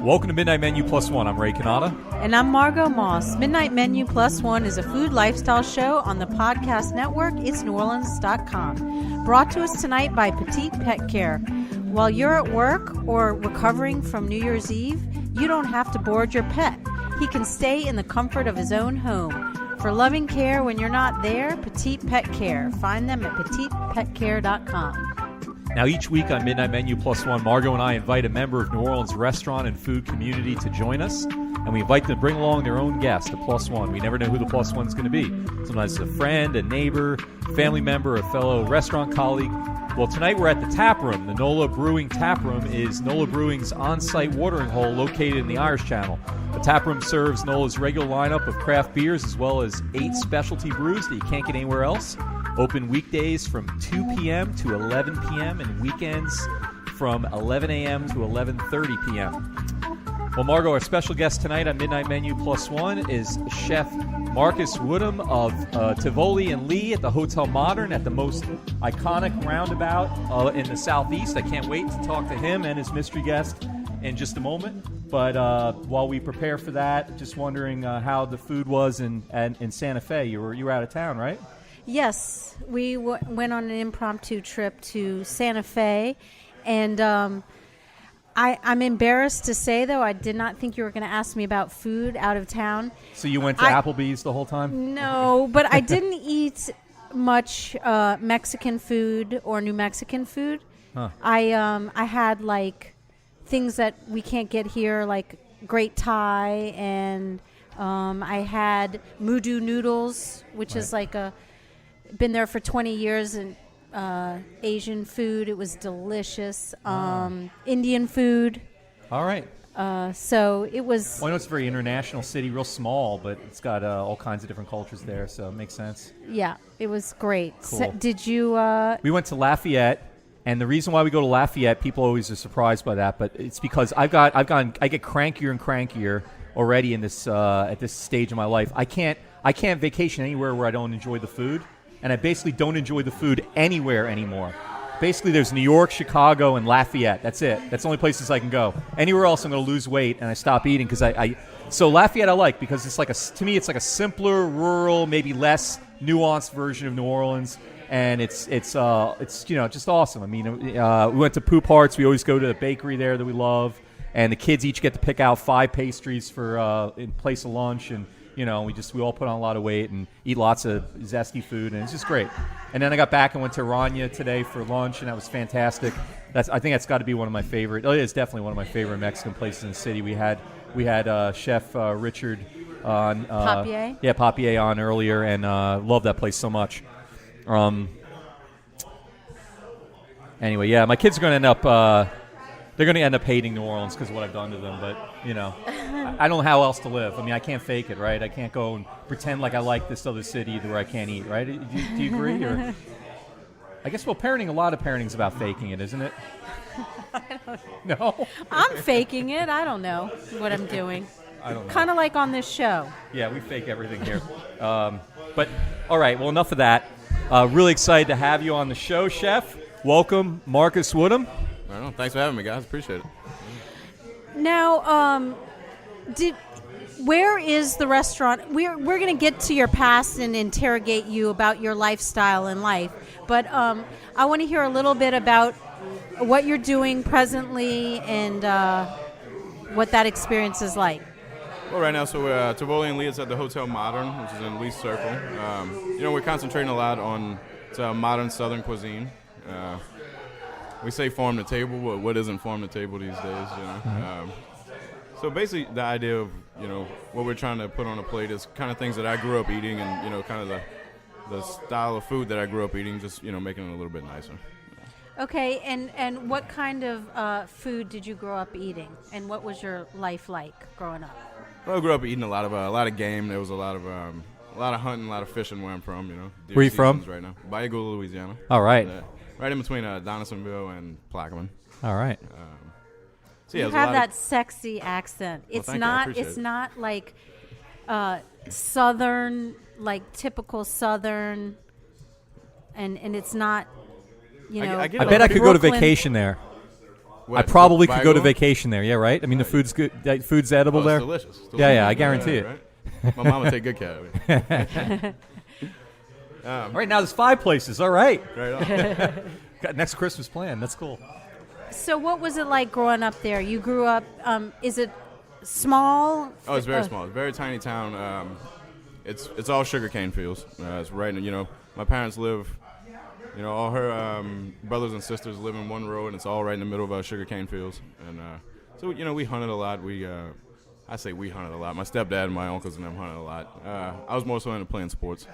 Welcome to Midnight Menu Plus One. I'm Ray Canada. And I'm Margo Moss. Midnight Menu Plus One is a food lifestyle show on the podcast network itsneworleans.com. Brought to us tonight by Petite Pet Care. While you're at work or recovering from New Year's Eve, you don't have to board your pet. He can stay in the comfort of his own home. For loving care when you're not there, Petite Pet Care. Find them at petitepetcare.com. Now, each week on Midnight Menu Plus One, Margo and I invite a member of New Orleans restaurant and food community to join us, and we invite them to bring along their own guest, the Plus One. We never know who the Plus One's going to be. Sometimes it's a friend, a neighbor, family member, a fellow restaurant colleague. Well, tonight we're at the Tap Room. The Nola Brewing Tap Room is Nola Brewing's on-site watering hole located in the Irish Channel. The Tap Room serves Nola's regular lineup of craft beers as well as 8 specialty brews that you can't get anywhere else. Open weekdays from 2 p.m. to 11 p.m. and weekends from 11 a.m. to 11:30 p.m. Well, Margo, our special guest tonight on Midnight Menu Plus One is Chef Marcus Woodham of Tivoli and Lee at the Hotel Modern at the most iconic roundabout in the Southeast. I can't wait to talk to him and his mystery guest in just a moment. But while we prepare for that, just wondering how the food was in Santa Fe. You were out of town, right? Yes, we went on an impromptu trip to Santa Fe, and I'm embarrassed to say, though, I did not think you were going to ask me about food out of town. So you went to Applebee's the whole time? No, but I didn't eat much Mexican food or New Mexican food. Huh. I had, like, things that we can't get here, like great Thai, and I had Mudu noodles, which is like been there for 20 years, and Asian food. It was delicious. Indian food. All right. So it was... Well, I know it's a very international city, real small, but it's got all kinds of different cultures there, so it makes sense. Yeah, it was great. Cool. So, did you... We went to Lafayette, and the reason why we go to Lafayette, people always are surprised by that, but it's because I get crankier and crankier already in this at this stage of my life. I can't vacation anywhere where I don't enjoy the food. And I basically don't enjoy the food anywhere anymore. Basically, there's New York, Chicago, and Lafayette. That's it. That's the only places I can go. Anywhere else, I'm going to lose weight, and I stop eating because So Lafayette I like because it's like to me, it's like a simpler, rural, maybe less nuanced version of New Orleans, and it's just awesome. I mean, we went to Poop Hearts. We always go to the bakery there that we love, and the kids each get to pick out 5 pastries for in place of lunch, and we all put on a lot of weight and eat lots of zesty food, and it's just great. And then I got back and went to Rania today for lunch, and that was fantastic. I think that's got to be one of my favorite. It is definitely one of my favorite Mexican places in the city. We had Chef Richard on Papier? Papier on earlier, and love that place so much. Anyway, yeah, my kids are going to end up. They're going to end up hating New Orleans because of what I've done to them, but, I don't know how else to live. I mean, I can't fake it, right? I can't go and pretend like I like this other city where I can't eat, right? Do you agree? Or I guess, a lot of parenting's about faking it, isn't it? I don't know. No? I'm faking it. I don't know what I'm doing. I don't know. Kind of like on this show. Yeah, we fake everything here. But, all right, well, enough of that. Really excited to have you on the show, Chef. Welcome, Marcus Woodham. I don't know. Thanks for having me, guys. Appreciate it. Now, where is the restaurant? We're going to get to your past and interrogate you about your lifestyle and life, but I want to hear a little bit about what you're doing presently and what that experience is like. Well, right now, so we're Tivoli and Lee is at the Hotel Modern, which is in Lee Circle. We're concentrating a lot on modern Southern cuisine. We say farm to table, but what isn't farm to table these days, So basically the idea of, what we're trying to put on a plate is kind of things that I grew up eating and, kind of the style of food that I grew up eating, just, making it a little bit nicer. Okay, and what kind of food did you grow up eating, and what was your life like growing up? Well, I grew up eating a lot of game. There was a lot of hunting, a lot of fishing where I'm from, Where are you from? Right now. Bayou Goula, Louisiana. All right. Right in between Donaldsonville and Plaquemine. All right. So you have that sexy accent. It's it's not like Southern, like typical Southern, and it's not, I bet I could go to vacation there. What, I probably could Bayou go to Goula? vacation there. Yeah, right. I mean, the food's good. Food's edible Oh, there. it's delicious. Yeah, I guarantee it. Right? My mom would take good care of me. All right, now there's 5 places. All right. Right on. Got next Christmas plan. That's cool. So what was it like growing up there? You grew up, is it small? Oh, it's very small. It's a very tiny town. It's all sugarcane fields. It's right, my parents live, all her brothers and sisters live in one row, and it's all right in the middle of sugarcane fields. And so, we hunted a lot. I say we hunted a lot. My stepdad and my uncles and them hunted a lot. I was more so into playing sports,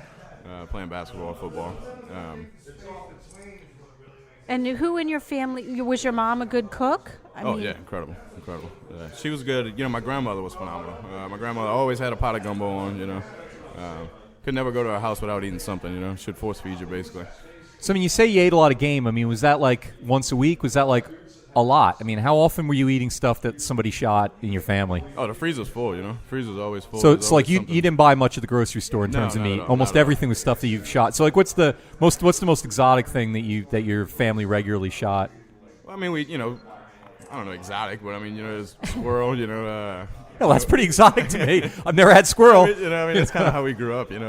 playing basketball, football. And who in your family, was your mom a good cook? I mean, Yeah, incredible. She was good. My grandmother was phenomenal. My grandmother always had a pot of gumbo on, could never go to her house without eating something, Should force feed you, basically. So, I mean, you say you ate a lot of game. I mean, was that like once a week? Was that like a lot? I mean, how often were you eating stuff that somebody shot in your family? Oh, the freezer's full, Freezer's always full. So There's it's like always you something. didn't buy much at the grocery store in terms of not meat. at all, Almost not at all. everything was stuff that you've shot. So like, what's the most exotic thing that your family regularly shot? Well, I mean, I don't know exotic, but I mean, there's squirrel, Well, that's pretty exotic to me. I've never had squirrel. It's kind of how we grew up, and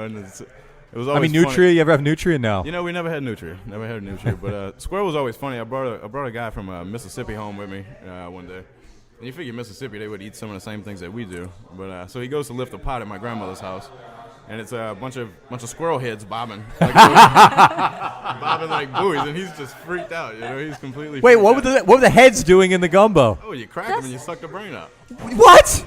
it was always I mean, funny. nutria. You ever have nutria? No. We never had nutria. But squirrel was always funny. I brought a guy from Mississippi home with me one day. And you figure Mississippi, they would eat some of the same things that we do. But so he goes to lift a pot at my grandmother's house, and it's a bunch of squirrel heads bobbing, bobbing like buoys, and he's just freaked out. He's completely. Wait, freaked what out. were the heads doing in the gumbo? Oh, you crack them and you suck the brain out. What?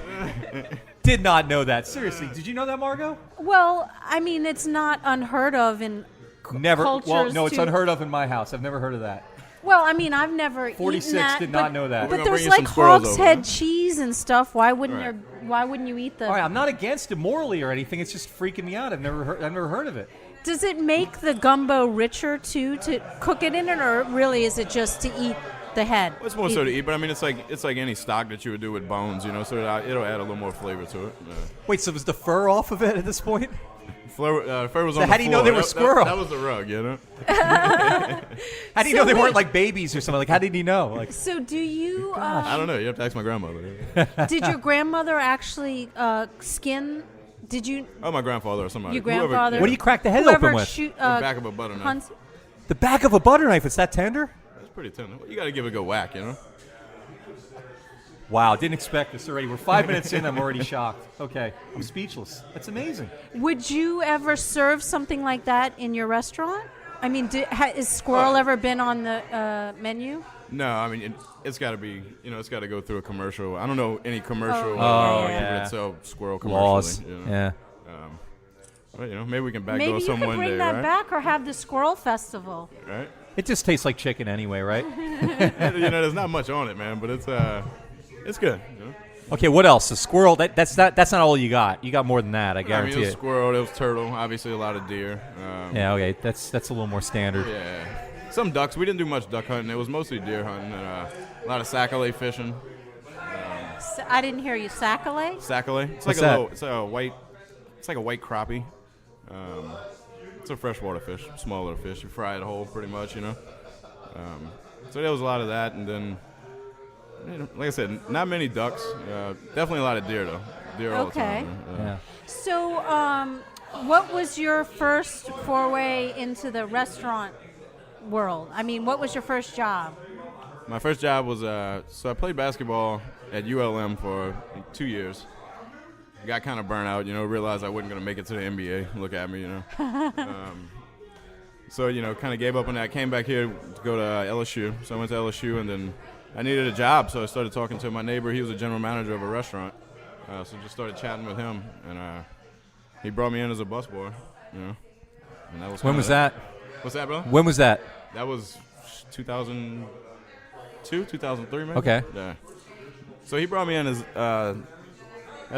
Did not know that. Seriously, did you know that, Margo? well, I mean, it's not unheard of in Never. cultures. Well, no, it's to- unheard of in my house. I've never heard of that. Well, I mean, I've never 46 eaten that. did not but- know that. We're But gonna there's bring you some like squirrels hog's over, head huh? cheese and stuff. Why wouldn't Right. Why wouldn't you eat the? All right, I'm not against it morally or anything. It's just freaking me out. I've never heard of it. Does it make the gumbo richer too to cook it in it, or really is it just to eat the head? Well, it's more so to eat, but I mean, it's like any stock that you would do with bones, so it'll add a little more flavor to it. Wait, so was the fur off of it at this point? Fur was So on how the do you know floor. they were That- squirrel? That was the rug, How do you know they weren't like babies or something? Like, how did he know? Like, So do you? I don't know. You have to ask my grandmother. Did your grandmother actually skin? Did you? Oh, my grandfather or somebody. Your grandfather? what do you crack the head Whoever open with? shoot The back of a butter knife. hunts- The back of a butter knife. It's that tender? It's pretty tender. You got to give it a good whack, Wow, didn't expect this already. We're 5 minutes in. I'm already shocked. Okay, I'm speechless. That's amazing. Would you ever serve something like that in your restaurant? I mean, is squirrel ever been on the menu? No, I mean, it's got to be, it's got to go through a commercial. I don't know any commercial Oh, people yeah. that sell squirrel Laws. commercially. Yeah. But, maybe we can backdoor Maybe you some could one bring day, that right? back, or have the squirrel festival. Right? It just tastes like chicken anyway, right? There's not much on it, man, but it's good. Okay, what else? The squirrel. That's not all you got. You got more than that. I I mean, guarantee it was it. squirrel, there was turtle, obviously a lot of deer. Yeah. Okay. That's a little more standard. Yeah. Some ducks. We didn't do much duck hunting. It was mostly deer hunting and a lot of sac-a-lait fishing. I didn't hear you. Sac-a-lait? Sac-a-lait. It's What's like that? it's like a white crappie. It's a freshwater fish, small little fish. You fry it whole, pretty much, So there was a lot of that, and then, like I said, not many ducks. Definitely a lot of deer though. Deer all the Okay. time. Yeah. So, what was your first foray into the restaurant world? I mean, what was your first job? My first job was so I played basketball at ULM for 2 years. Got kind of burnt out, realized I wasn't going to make it to the NBA. Look at me, So, kind of gave up on that. Came back here to go to LSU. So I went to LSU, and then I needed a job, so I started talking to my neighbor. He was a general manager of a restaurant. So just started chatting with him, and he brought me in as a busboy, And that was When was that? What's that, bro? When was that? That was 2002, 2003, maybe? Okay. Yeah. So he brought me in as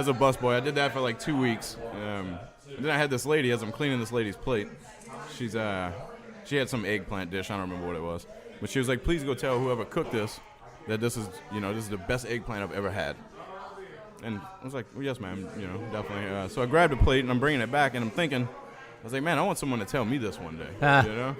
a busboy. I did that for like 2 weeks. And then I had this lady, as I'm cleaning this lady's plate, she had some eggplant dish. I don't remember what it was. But she was like, please go tell whoever cooked this that this is the best eggplant I've ever had. And I was like, well, yes, ma'am, definitely. So I grabbed a plate, and I'm bringing it back, and I'm thinking, I was like, man, I want someone to tell me this one day,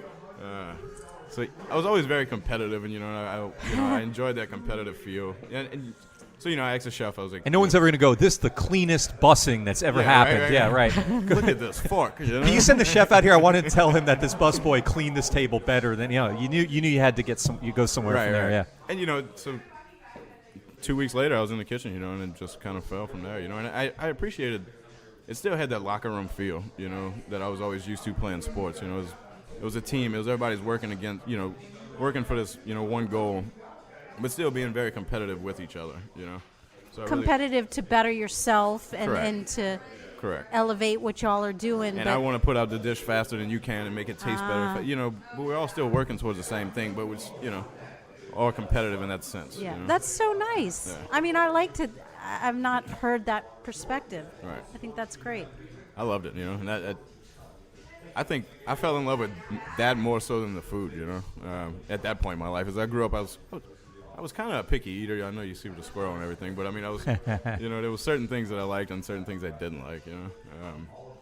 So I was always very competitive, and I enjoyed that competitive feel. And so I asked the chef. I was like, and no one's ever going to go, this is the cleanest bussing that's ever happened. Right. Yeah, right. Look at this fork. Can you send the chef out here? I wanted to tell him that this busboy cleaned this table better than you knew you had to get you go somewhere from there. Yeah. And so 2 weeks later, I was in the kitchen, and it just kind of fell from there. And I appreciated. It still had that locker room feel, that I was always used to playing sports. It was a team. It was everybody's working against, working for this, one goal, but still being very competitive with each other, So competitive to better yourself and to correct. elevate what y'all are doing. And I want to put out the dish faster than you can and make it taste better. But we're all still working towards the same thing, but we're, all competitive in that sense. Yeah, that's so nice. Yeah. I mean, I've not heard that perspective. Right. I think that's great. I loved it, and I think I fell in love with that more so than the food, at that point in my life. As I grew up, I was kind of a picky eater. I know you see with the squirrel and everything, but I mean, I was, there was certain things that I liked and certain things I didn't like,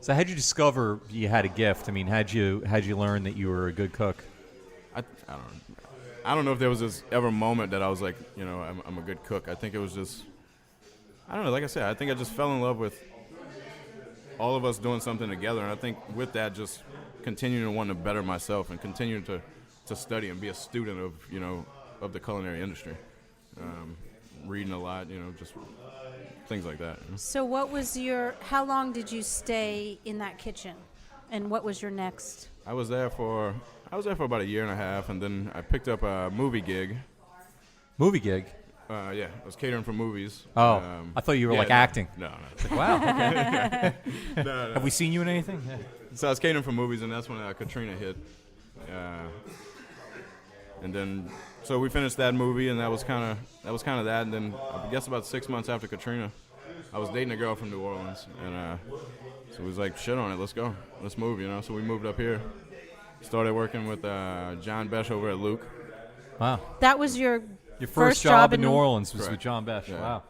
So how'd you discover you had a gift? I mean, how'd you learn that you were a good cook? I don't know if there was this ever moment that I was like, I'm a good cook. I think it was just, I don't know, like I said, I think I just fell in love with all of us doing something together. And I think with that, just continuing to want to better myself and continuing to study and be a student of, of the culinary industry. Reading a lot, just things like that. So how long did you stay in that kitchen? And what was your next? I was there for about a year and a half, and then I picked up a movie gig. Movie gig? Yeah, I was catering for movies. Oh, I thought you were acting. No. It's like, wow. Okay. No. Have we seen you in anything? Yeah. So I was catering for movies, and that's when Katrina hit. And then, so we finished that movie, and that was kind of that. And then I guess about 6 months after Katrina, I was dating a girl from New Orleans, and so we was like, shit on it, let's go, let's move, So we moved up here, started working with John Besh over at Luke. Wow. That was your first job in New Orleans was correct. with John Besh. Yeah. Wow.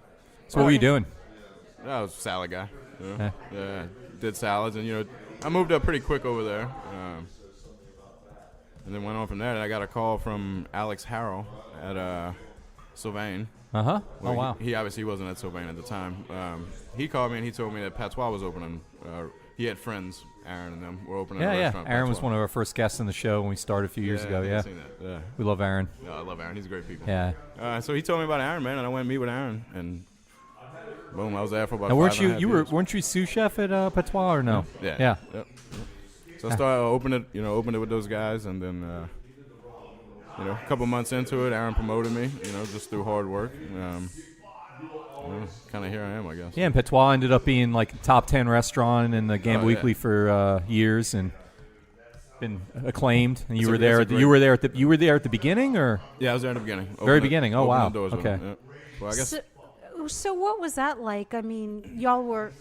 So what were you doing? I was a salad guy. Yeah, did salads, and I moved up pretty quick over there, and then went on from there. And I got a call from Alex Harrell at Sylvain. Oh wow. He obviously wasn't at Sylvain at the time. He called me and he told me that Patois was opening. He had friends, Aaron and them, were opening a restaurant. Aaron was Patois. one of our first guests on the show when we started a few years ago. Yeah. I've seen that. Yeah. We love Aaron. No, I love Aaron. He's a great people. Yeah. So he told me about Aaron, man, and I went and meet with Aaron, and boom, I was there for about. Now, weren't 5.5 years. weren't you sous chef at Patois or no? Yeah. Yep. So I started opened it with those guys, and then a couple months into it, Aaron promoted me, just through hard work. Kind of here I am, I guess. Yeah, and Patois ended up being like a top 10 restaurant in the Gambler Weekly for years, and been acclaimed. And you were there at the beginning, or? Yeah, I was there at the beginning. Very beginning. Oh wow. Okay. Well, I guess. So what was that like? I mean, y'all were,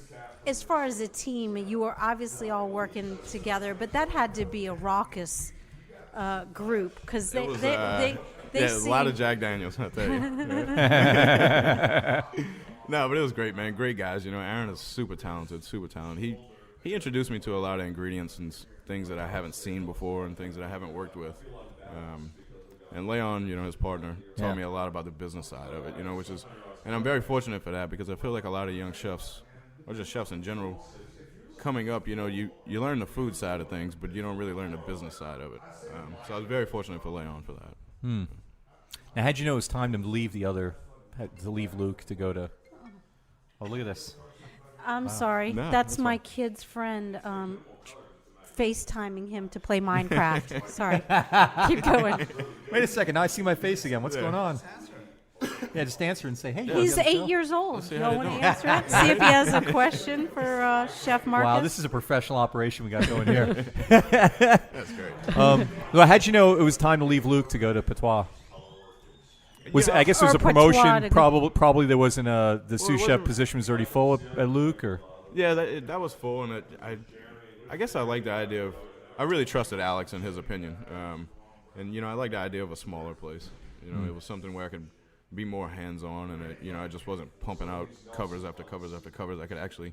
as far as a team, you were obviously all working together, but that had to be a raucous group because they a lot of Jack Daniels, I tell you. No, but it was great, man. Great guys. Aaron is super talented. He introduced me to a lot of ingredients and things that I haven't seen before and things that I haven't worked with. And Leon, his partner, taught me a lot about the business side of it, which is, and I'm very fortunate for that because I feel like a lot of young chefs, or just chefs in general, coming up, you learn the food side of things, but you don't really learn the business side of it. So I was very fortunate for Leon for that. Now, how'd you know it was time to leave leave Luke to go to? Oh, look at this. I'm sorry. No, that's that's my fine. kid's friend FaceTiming him to play Minecraft. Sorry. Keep going. Wait a second. Now I see my face again. What's going on? Yeah, just answer and say, hey. He's 8 years old. You want to answer it? See if he has a question for Chef Marcus. Wow, this is a professional operation we got going here. That's great. Well, how'd you know it was time to leave Luke to go to Patois? I guess it was Or a promotion. Patois Probably there wasn't the sous chef position was already full at Luke, or Yeah, that was full, and I guess I like the idea of. I really trusted Alex and his opinion, and I like the idea of a smaller place. It was something where I could be more hands-on, and I just wasn't pumping out covers after covers after covers. I could actually,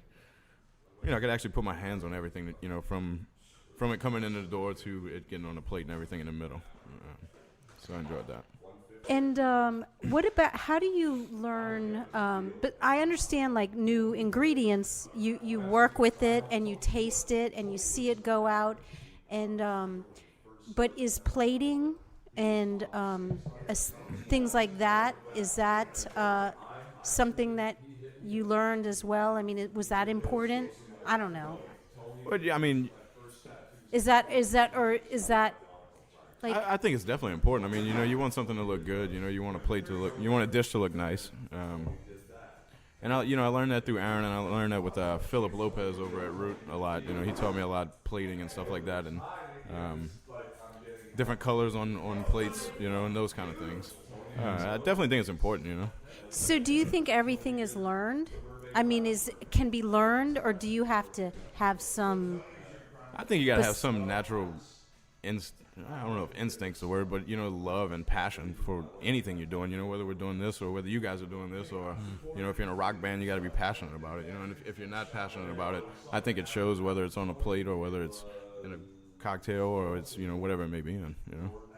put my hands on everything. From from it coming into the door to it getting on the plate and everything in the middle. So I enjoyed that. And what about, how do you learn, but I understand like new ingredients, you work with it and you taste it and you see it go out, and but is plating and things like that, is that something that you learned as well? I mean, was that important? I don't know. Well, yeah, I mean, is that like, I think it's definitely important. I mean, you want something to look good. You want a plate to look, you want a dish to look nice. And I learned that through Aaron, and I learned that with Philip Lopez over at Root a lot. He taught me a lot plating and stuff like that, and different colors on plates, and those kind of things. I definitely think it's important. So do you think everything is learned? I mean, can be learned, or do you have to have some? I think you got to have some natural I don't know if instinct's the word, but, love and passion for anything you're doing, whether we're doing this or whether you guys are doing this or, if you're in a rock band, you got to be passionate about it, and if you're not passionate about it, I think it shows, whether it's on a plate or whether it's in a cocktail or it's, whatever it may be in,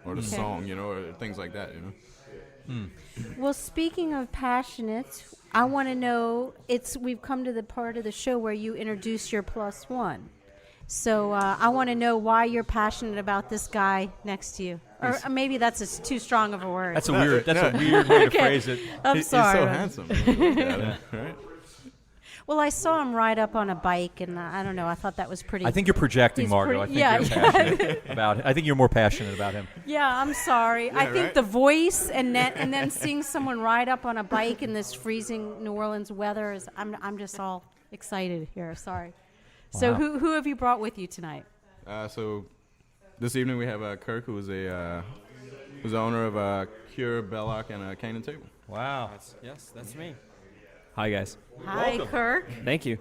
or the song, or things like that, Well, speaking of passionate, I want to know, we've come to the part of the show where you introduce your plus one. So I want to know why you're passionate about this guy next to you. Or maybe that's too strong of a word. That's a weird way to phrase it. I'm sorry. He's so handsome. Right? Well, I saw him ride up on a bike, and I don't know. I thought that was pretty. I think you're projecting, Margo. I think you're passionate about it. I think you're more passionate about him. Yeah, I'm sorry. I think the voice and then seeing someone ride up on a bike in this freezing New Orleans weather is. I'm just all excited here. Sorry. So Wow. who have you brought with you tonight? So this evening we have Kirk, who's the owner of Cure, Bellocq, and Cane and Table. Wow. That's me. Hi, guys. Hi, Welcome. Kirk. Thank you.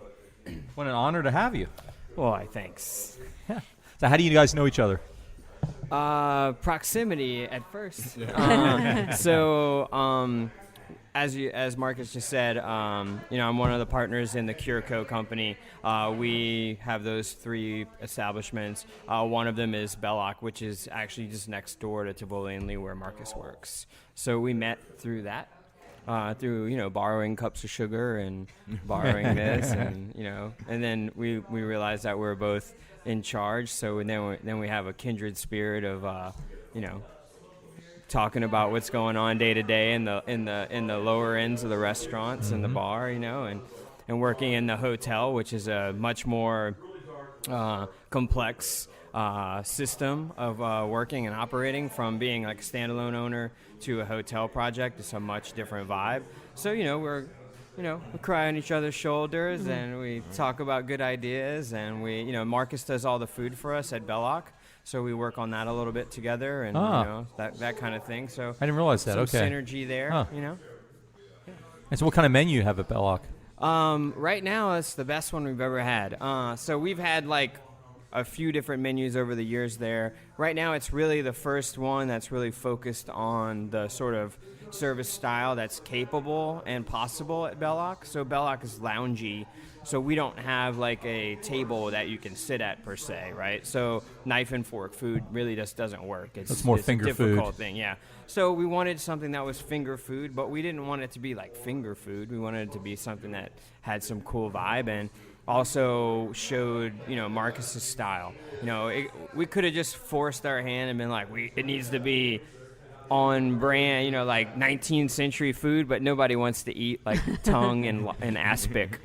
What an honor to have you. Why, thanks. So how do you guys know each other? Proximity at first. As Marcus just said, I'm one of the partners in the Cure Co. company. We have those 3 establishments. One of them is Bellocq, which is actually just next door to Tivoli and Lee, where Marcus works. So we met through that, through borrowing cups of sugar and borrowing this, and then we realized that we're both in charge. So then we have a kindred spirit of talking about what's going on day to day in the lower ends of the restaurants and the bar, and working in the hotel, which is a much more complex system of working and operating. From being like a standalone owner to a hotel project, it's a much different vibe. So we cry on each other's shoulders, and we talk about good ideas, and Marcus does all the food for us at Bellocq. So we work on that a little bit together, and that kind of thing. So I didn't realize that. Some Okay. synergy there. Huh. Yeah. And so what kind of menu you have at Bellocq? Right now, it's the best one we've ever had. So we've had like a few different menus over the years there. Right now, it's really the first one that's really focused on the sort of service style that's capable and possible at Bellocq. So Bellocq is loungy. So we don't have like a table that you can sit at per se, right? So knife and fork food really just doesn't work. It's more it's finger a difficult food. thing, yeah. So we wanted something that was finger food, but we didn't want it to be like finger food. We wanted it to be something that had some cool vibe and also showed, Marcus's style. We could have just forced our hand and been like, it needs to be on brand, like 19th century food, but nobody wants to eat like tongue and aspic,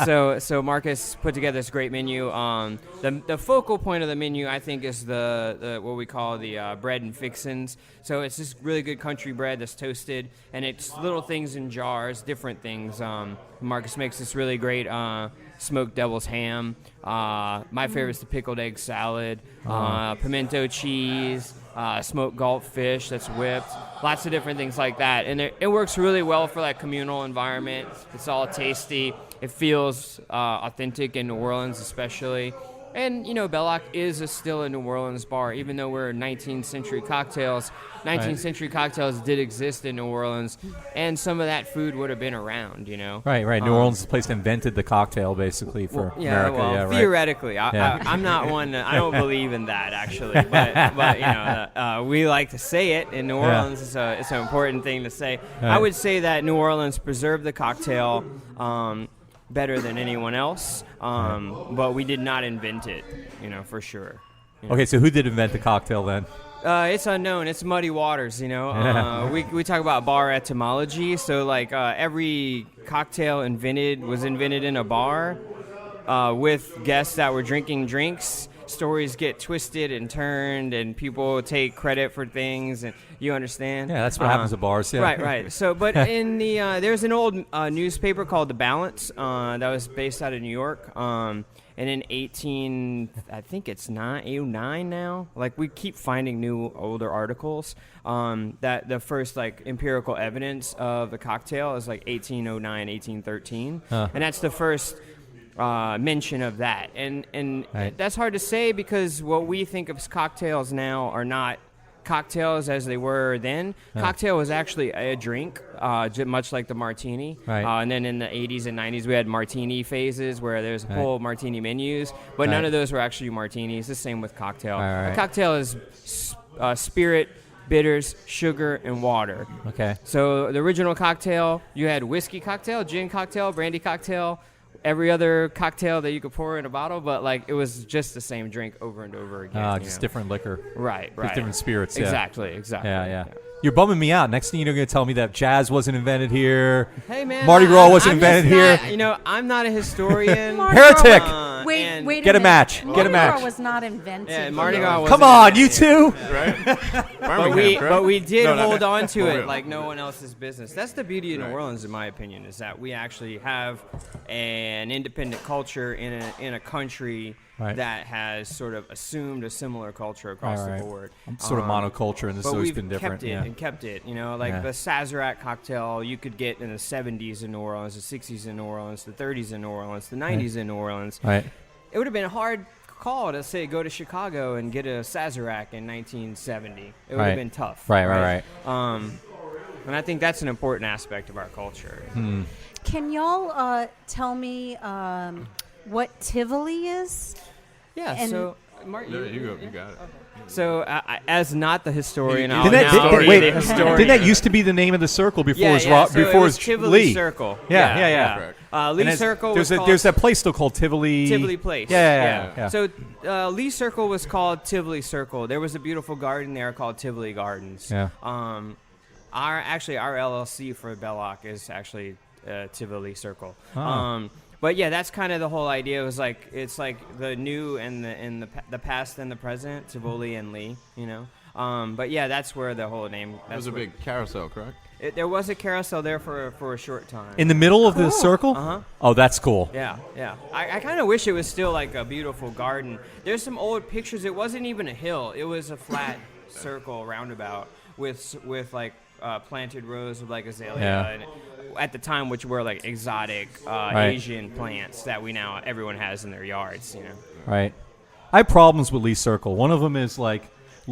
So Marcus put together this great menu. The focal point of the menu, I think, is the what we call the bread and fixins. So it's this really good country bread that's toasted, and it's little things in jars, different things. Marcus makes this really great smoked devil's ham. My favorite is the pickled egg salad, pimento cheese, smoked gulp fish that's whipped, lots of different things like that. And it works really well for that communal environment. It's all tasty. It feels authentic in New Orleans especially. And, Bellocq is still a New Orleans bar, even though we're 19th century cocktails. 19th century cocktails did exist in New Orleans, and some of that food would have been around, Right. New Orleans is the place that invented the cocktail, basically, for America. Well, theoretically. I'm not one, I don't believe in that, actually. But we like to say it in New Orleans. It's an important thing to say. Right. I would say that New Orleans preserved the cocktail better than anyone else, but we did not invent it, for sure. Okay, so who did invent the cocktail then? It's unknown. It's muddy waters, We talk about bar etymology, so every cocktail was invented in a bar with guests that were drinking drinks. Stories get twisted and turned, and people take credit for things, and you understand? Yeah, that's what happens at bars. Yeah. Right. So, but in the there's an old newspaper called The Balance that was based out of New York, and in 1809 now. We keep finding new older articles that the first empirical evidence of the cocktail is 1809, 1813, and that's the first mention of that, and right. That's hard to say because what we think of as cocktails now are not cocktails as they were then. Cocktail was actually a drink, much like the martini. Right. And then in the 80s and 90s, we had martini phases where there's whole martini menus, but none of those were actually martinis. The same with cocktail. Right. A cocktail is spirit, bitters, sugar, and water. Okay. So the original cocktail, you had whiskey cocktail, gin cocktail, brandy cocktail, every other cocktail that you could pour in a bottle, but it was just the same drink over and over again. Just different liquor. Right. With different spirits. Yeah. Exactly. Yeah. You're bumming me out. Next thing you're going to tell me that jazz wasn't invented here. Hey, man. Mardi Gras wasn't invented here. I'm not a historian. Heretic. Wait. Get a match. Mardi Get a match. Gras was not invented. Yeah, Mardi Gras was. Come on, you two. Right? But we did hold on to it real. like no one else's business. That's the beauty of New Orleans, in my opinion, is that we actually have an independent culture in a country that has sort of assumed a similar culture across the board. I'm sort of monoculture, and this has always been different. Kept it. The Sazerac cocktail you could get in the 70s in New Orleans, the 60s in New Orleans, the 30s in New Orleans, the 90s in New Orleans. Right. It would have been a hard call to say go to Chicago and get a Sazerac in 1970. It would have been tough. Right. And I think that's an important aspect of our culture. Can y'all tell me what Tivoli is? Yeah. And so, Mark, You got it. So, as not the historian, I'll Didn't now be the that historian. used to be the name of the circle before it was was Tivoli Lee? Circle. Yeah. Lee Circle was there's that place still called Tivoli Place. Yeah. So Lee Circle was called Tivoli Circle. There was a beautiful garden there called Tivoli Gardens. Yeah. Our LLC for Bellocq is actually Tivoli Circle. Oh. But yeah, that's kind of the whole idea. It was it's the new and the past and the present, Tivoli and Lee, But yeah, that's where the whole name. That was a big carousel, correct? There was a carousel there for a short time. In the middle of the circle? Uh-huh. Oh, that's cool. Yeah. I kind of wish it was still a beautiful garden. There's some old pictures. It wasn't even a hill. It was a flat circle roundabout with planted rows of azalea and at the time, which were exotic Asian plants that everyone has in their yards, Right. I have problems with Lee Circle. One of them is I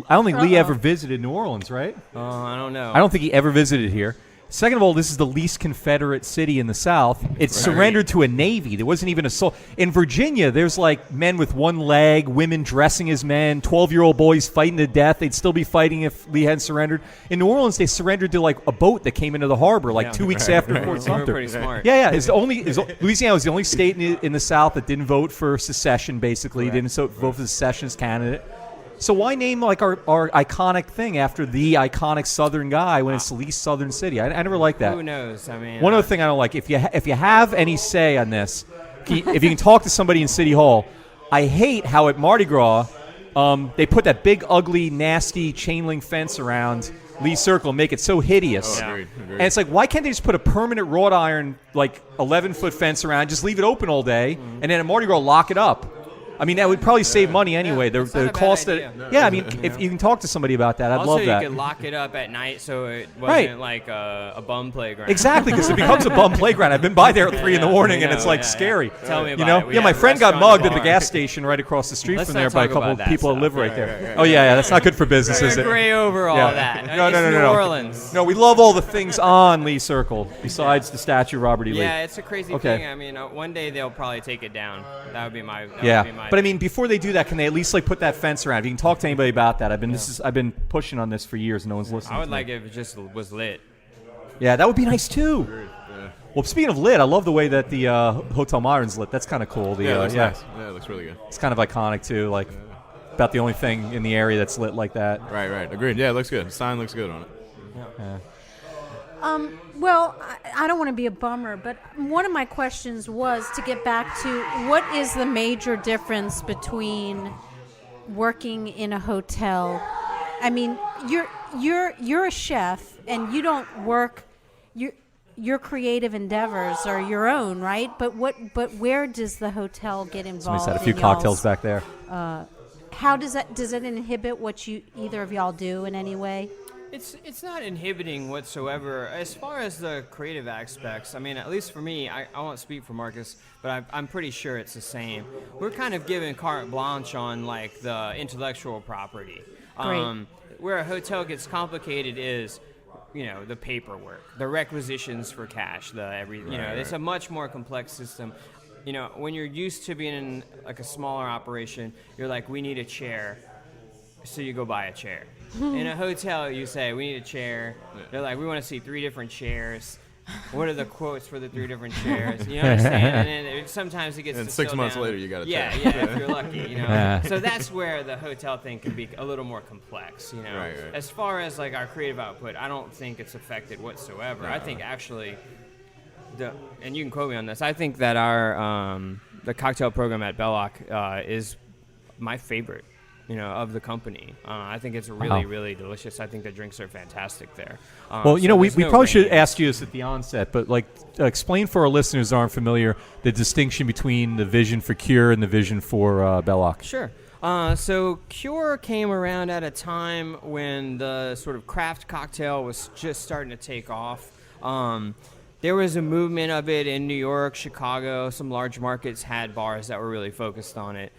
don't think Lee ever visited New Orleans, right? I don't know. I don't think he ever visited here. Second of all, this is the least Confederate city in the South. It's surrendered to a Navy. There wasn't even a soul. In Virginia, there's men with one leg, women dressing as men, 12-year-old boys fighting to death. They'd still be fighting if Lee hadn't surrendered. In New Orleans, they surrendered to a boat that came into the harbor 2 weeks after Fort Sumter. They were pretty smart. Yeah. Louisiana was the only state in the South that didn't vote for secession, basically. Didn't vote for the secessionist candidate. So why name our iconic thing after the iconic Southern guy when it's the least Southern city? I never liked that. Who knows? I mean, one other thing I don't like, if you have any say on this, if you can talk to somebody in City Hall, I hate how at Mardi Gras they put that big, ugly, nasty chain link fence around Lee Circle and make it so hideous. Agreed. And it's why can't they just put a permanent wrought iron 11-foot fence around, just leave it open all day, and then at Mardi Gras lock it up? I mean, that would probably save money anyway. It's The not a bad cost idea. that, I mean, if you can talk to somebody about that, I'd also, love that. you could lock it up at night so it wasn't Right. like a bum playground. Exactly, because it becomes a bum playground. I've been by there at 3 in the morning, and it's like scary. Tell me about you know? it. We Yeah, my have a friend got restaurant mugged and at the bar. gas station right across the street Let's from not there by a talk couple about of people that that live stuff. right there. Oh, yeah, that's not good for business, is We're it? gray over all Yeah. that. No, It's no, New no. Orleans. No, we love all the things on Lee Circle besides the statue of Robert E. Lee. Yeah, it's a crazy Okay. thing. I mean, one day they'll probably take it down. That would be my. But I mean, before they do that, can they at least like put that fence around? If you can talk to anybody about that, I've been pushing on this for years. No one's listening. I would to me. like it if it just was lit. Yeah, that would be nice too. Well, speaking of lit, I love the way that the Hotel Modern's lit. That's kind of cool. It looks nice. Yeah, it looks really good. It's kind of iconic too. Like about the only thing in the area that's lit like that. Right. Agreed. Yeah, it looks good. The sign looks good on it. Well, I don't want to be a bummer, but one of my questions was to get back to what is the major difference between working in a hotel? I mean, you're a chef and you don't work your creative endeavors are your own, right? But where does the hotel get involved? Somebody said a few in cocktails y'all's, back there. How does it inhibit what either of y'all do in any way? It's not inhibiting whatsoever. As far as the creative aspects, I mean, at least for me, I won't speak for Marcus, but I'm pretty sure it's the same. We're kind of given carte blanche on like the intellectual property. Great. Where a hotel gets complicated is, the paperwork, the requisitions for cash, it's a much more complex system. When you're used to being in like a smaller operation, you're like, we need a chair, so you go buy a chair. In a hotel, you say, we need a chair. They're like, we want to see 3 different chairs. What are the quotes for the 3 different chairs? You understand? And then sometimes it gets And to 6 months down. later, you got a chair. Yeah, if you're lucky, So that's where the hotel thing can be a little more complex, Right. As far as like our creative output, I don't think it's affected whatsoever. I think actually, and you can quote me on this, I think that our the cocktail program at Bellocq is my favorite. Of the company. I think it's really, really delicious. I think the drinks are fantastic there. Well, we there's no probably should range. ask you this at the onset, but like explain for our listeners who aren't familiar the distinction between the vision for Cure and the vision for Bellocq. Sure. So Cure came around at a time when the sort of craft cocktail was just starting to take off. There was a movement of it in New York, Chicago. Some large markets had bars that were really focused on it.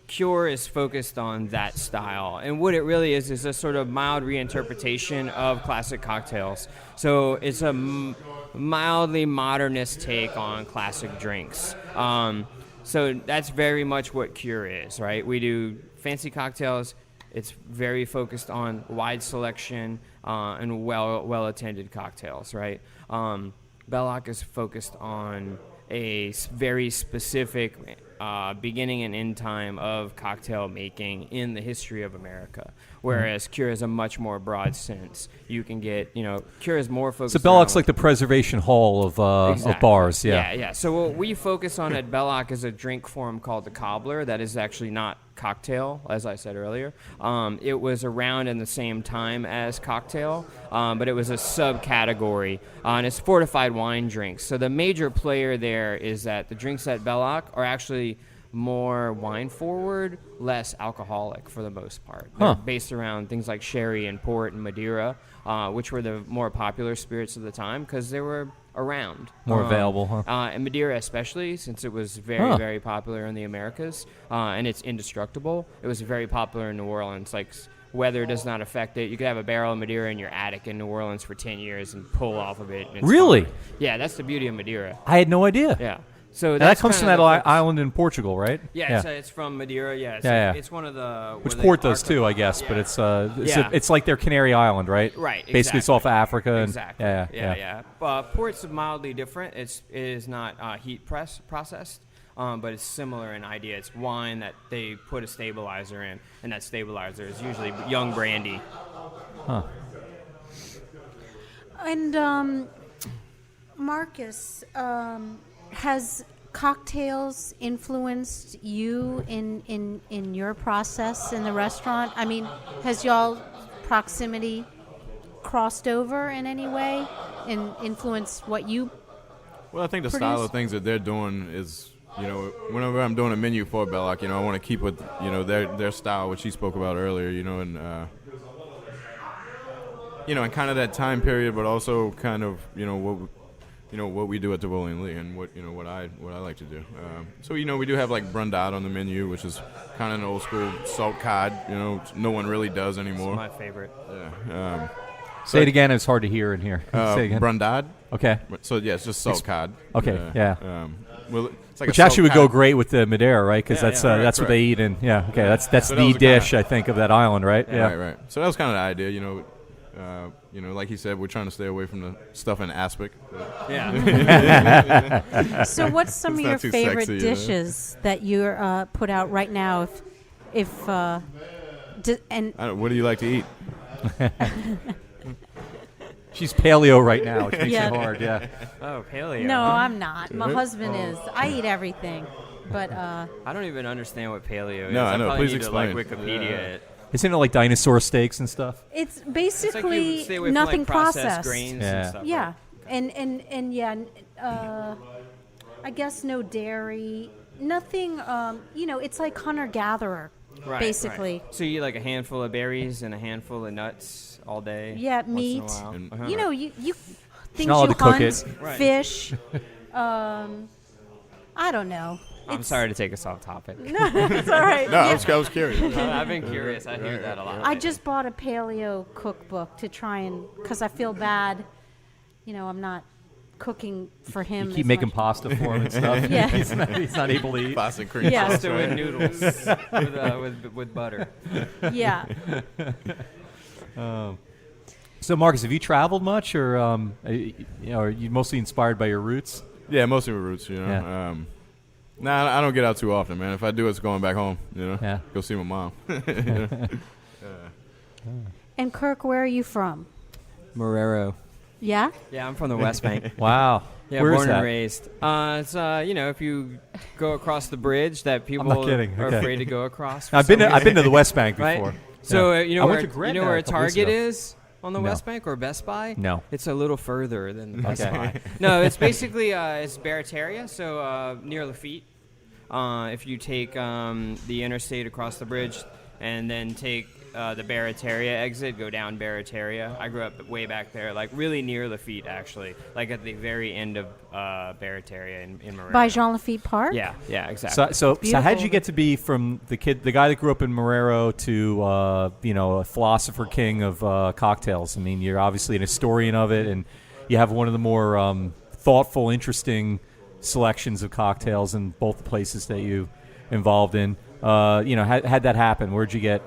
Cure is focused on that style. And what it really is a sort of mild reinterpretation of classic cocktails. So it's a mildly modernist take on classic drinks. So that's very much what Cure is, right? We do fancy cocktails. It's very focused on wide selection and well-attended cocktails, right? Bellocq is focused on a very specific beginning and end time of cocktail making in the history of America, whereas Cure is a much more broad sense. You can get, Cure is more focused. So Belloq's like the preservation hall of bars, Yeah. So what we focus on at Bellocq is a drink form called the cobbler that is actually not cocktail, as I said earlier. It was around in the same time as cocktail, but it was a subcategory, and it's fortified wine drinks. So the major player there is that the drinks at Bellocq are actually more wine forward, less alcoholic for the most part. They're based around things like sherry and port and Madeira, which were the more popular spirits of the time because they were around. More available, And Madeira especially, since it was very, very popular in the Americas, and it's indestructible. It was very popular in New Orleans. Like, weather does not affect it. You could have a barrel of Madeira in your attic in New Orleans for 10 years and pull off of it. And it's Really? fine. Yeah, that's the beauty of Madeira. I had no idea. Yeah. So And that's that comes from kinda that the focus. island in Portugal, right? Yeah, it's from Madeira. Yeah, Yeah. It's one of the Which where Port they does too, I archive- guess. Yeah. But it's like their Canary Island, right? Right, Basically, it's exactly. off of Africa. And, Exactly. Yeah. Port's mildly different. It is not heat processed, but it's similar in idea. It's wine that they put a stabilizer in, and that stabilizer is usually young brandy. And Marcus, has cocktails influenced you in your process in the restaurant? I mean, has y'all proximity crossed over in any way and influenced what you Well, I think the produce? style of things that they're doing is whenever I'm doing a menu for Bellocq, I want to keep with, their style, which he spoke about earlier, and and kind of that time period, but also kind of, what we do at Tivoli and Lee and what I like to do. So, we do have like brandade on the menu, which is kind of an old school salt cod, no one really does anymore. It's my favorite. Yeah. Say it again. It's hard to hear in here. Say it again. Brandade. Okay. So, yeah, it's just salt cod. Okay, yeah. Well, it's like Which actually would go great with the Madeira, right? Because that's correct. what they eat. And that's So the that dish, I think, of that island, right? Yeah. Right. So that was kind of the idea, like he said, we're trying to stay away from the stuff in aspic. Yeah. So what's some of It's not your too favorite sexy, dishes that you're put out right now? What do you like to eat? She's paleo right now, which makes Yeah. it hard, yeah. Oh, paleo. No, I'm not. My husband is. I eat everything, but I don't even understand what paleo is. No, I know. probably Please need explain. to like Wikipedia it. Isn't it like dinosaur steaks and stuff? it's It's like basically you stay away nothing from, like, processed processed. grains Yeah. and stuff. Yeah, right? and yeah, I guess no dairy, nothing. It's like hunter gatherer, Right, basically. right. So you eat like a handful of berries and a handful of nuts all day? Yeah, once in a meat. while? And- Uh-huh. You things not allowed you to cook hunt, it. Right. fish. I don't know. I'm sorry to take us off topic. It's all right. No, Yeah. I was curious. I've been curious. I hear that a lot. I just bought a paleo cookbook to try because I feel bad. I'm not cooking for him. You keep as making much. pasta for him and stuff. Yeah. he's not able to eat. Pasta and cream Yeah. sauce, pasta right? with noodles with butter. Yeah. So, Marcus, have you traveled much, or are you mostly inspired by your roots? Yeah, mostly with roots, Yeah. I don't get out too often, man. If I do, it's going back home, Yeah. Go see my mom. And Kirk, where are you from? Morero. Yeah. Yeah, I'm from the West Bank. Wow. Yeah, Where is born that? and raised. It's if you go across the bridge that people not kidding. are Okay. afraid to go across. for I've been some to reason. the West Bank Right? before. So Yeah. I went to where Gretna a couple weeks Target ago. is on the No. West Bank or Best Buy? No. It's a little further than the Best Okay. Buy. No, it's basically it's Barataria, so near Lafitte. If you take the interstate across the bridge and then take the Barataria exit, go down Barataria. I grew up way back there, like really near Lafitte, actually, like at the very end of Barataria in Morero. By Jean Lafitte Park. Yeah, exactly. So Beautiful. how did you get to be from the guy that grew up in Morero to a philosopher king of cocktails? I mean, you're obviously an historian of it, and you have one of the more thoughtful, interesting selections of cocktails in both the places that you involved in. How'd that happen? How'd you get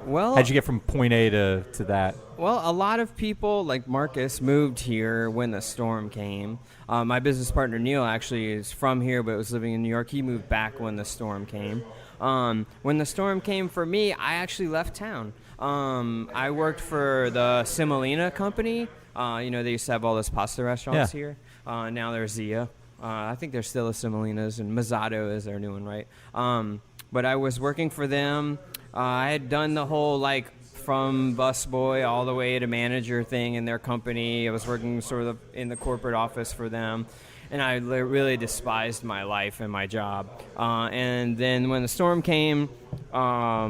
from point A to that? Well, a lot of people, like Marcus, moved here when the storm came. My business partner, Neil, actually is from here but was living in New York. He moved back when the storm came. When the storm came for me, I actually left town. I worked for the Semolina company. They used to have all those pasta restaurants here. Now there's Zia. I think there's still a Semolina's, and Mazzato is their new one, right? But I was working for them. I had done the whole, from busboy all the way to manager thing in their company. I was working sort of in the corporate office for them. And I really despised my life and my job. And then when the storm came, a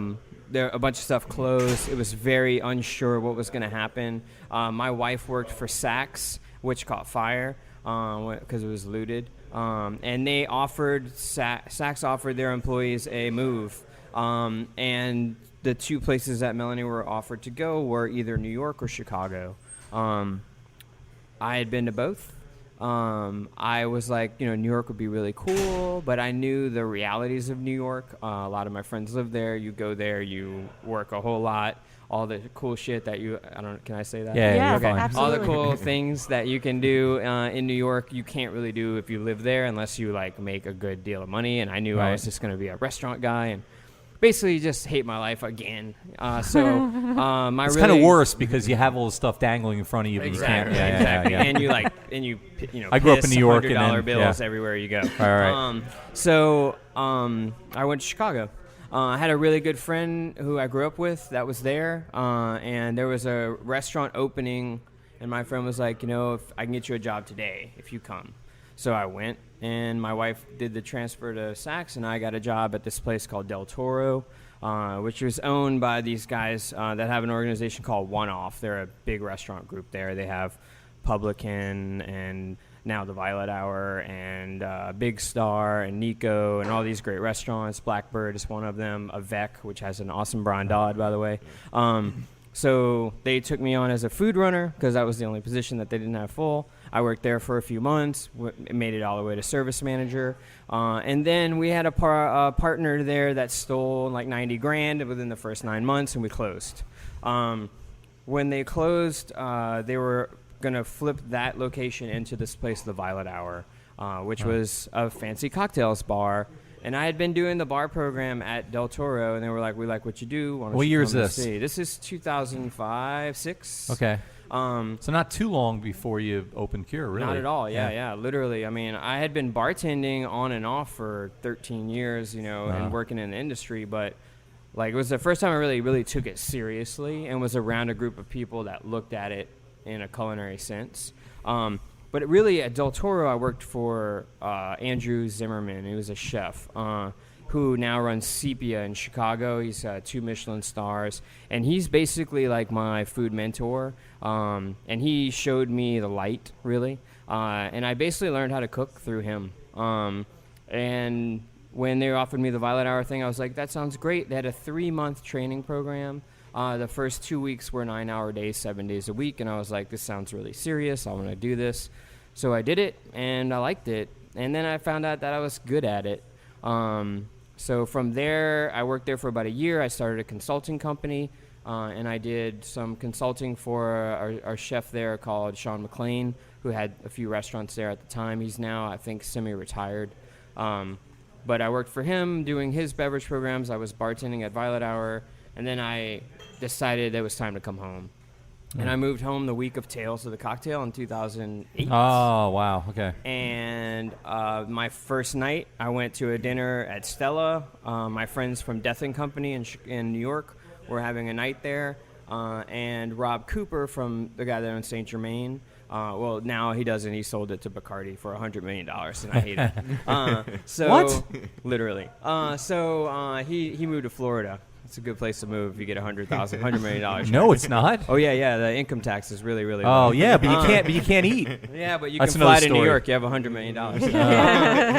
bunch of stuff closed. It was very unsure what was going to happen. My wife worked for Saks, which caught fire because it was looted. And they Saks offered their employees a move. And the two places that Melanie were offered to go were either New York or Chicago. I had been to both. I was like, New York would be really cool, but I knew the realities of New York. A lot of my friends live there. You go there, you work a whole lot. All the cool shit that can I say that? Yeah, you're fine. absolutely. All the cool things that you can do in New York, you can't really do if you live there unless you make a good deal of money. And I knew I was just going to be a restaurant guy and basically just hate my life again. It's kind of worse because you have all the stuff dangling in front of you, but Exactly. you can't. Yeah. And you I grew up in New York, and $100 then- bills yeah. everywhere you go. All right. I went to Chicago. I had a really good friend who I grew up with that was there, and there was a restaurant opening, and my friend was like, if I can get you a job today, if you come. So I went, and my wife did the transfer to Saks, and I got a job at this place called Del Toro, which was owned by these guys that have an organization called One Off. They're a big restaurant group there. They have Publican and now the Violet Hour and Big Star and Nico and all these great restaurants. Blackbird is one of them. Avec, which has an awesome brandade, by the way. So they took me on as a food runner because that was the only position that they didn't have full. I worked there for a few months, made it all the way to service manager. And then we had a partner there that stole like $90,000 within the first 9 months, and we closed. When they closed, they were going to flip that location into this place, the Violet Hour, which was a fancy cocktails bar. And I had been doing the bar program at Del Toro, and they were like, "We like what you do. What year is this? This is 2005, 6. Okay. So not too long before you opened Cure, really. Not at all. Yeah, literally. I mean, I had been bartending on and off for 13 years, and working in the industry, but like it was the first time I really took it seriously and was around a group of people that looked at it in a culinary sense. But really, at Del Toro, I worked for Andrew Zimmerman. He was a chef who now runs Sepia in Chicago. He's 2 Michelin stars. And he's basically like my food mentor. And he showed me the light, really. And I basically learned how to cook through him. And when they offered me the Violet Hour thing, I was like, that sounds great. They had a 3-month training program. The first 2 weeks were 9-hour days, 7 days a week, and I was like, this sounds really serious. I want to do this. So I did it, and I liked it. And then I found out that I was good at it. So from there, I worked there for about a year. I started a consulting company, and I did some consulting for our chef there called Sean McLean, who had a few restaurants there at the time. He's now, I think, semi-retired. But I worked for him doing his beverage programs. I was bartending at Violet Hour. And then I decided it was time to come home. And I moved home the week of Tales of the Cocktail in 2008. Oh, wow. Okay. And my first night, I went to a dinner at Stella. My friends from Death & Company in New York were having a night there. And Rob Cooper from the guy that owns St. Germain. Well, now he doesn't. He sold it to Bacardi for $100 million, and I hate it. What? Literally. He moved to Florida. It's a good place to move if you get $100 million. No, it's not. Oh yeah. The income tax is really, really low. Oh yeah, but you can't eat. Yeah, but you That's can fly another to New story. York. You have $100 million.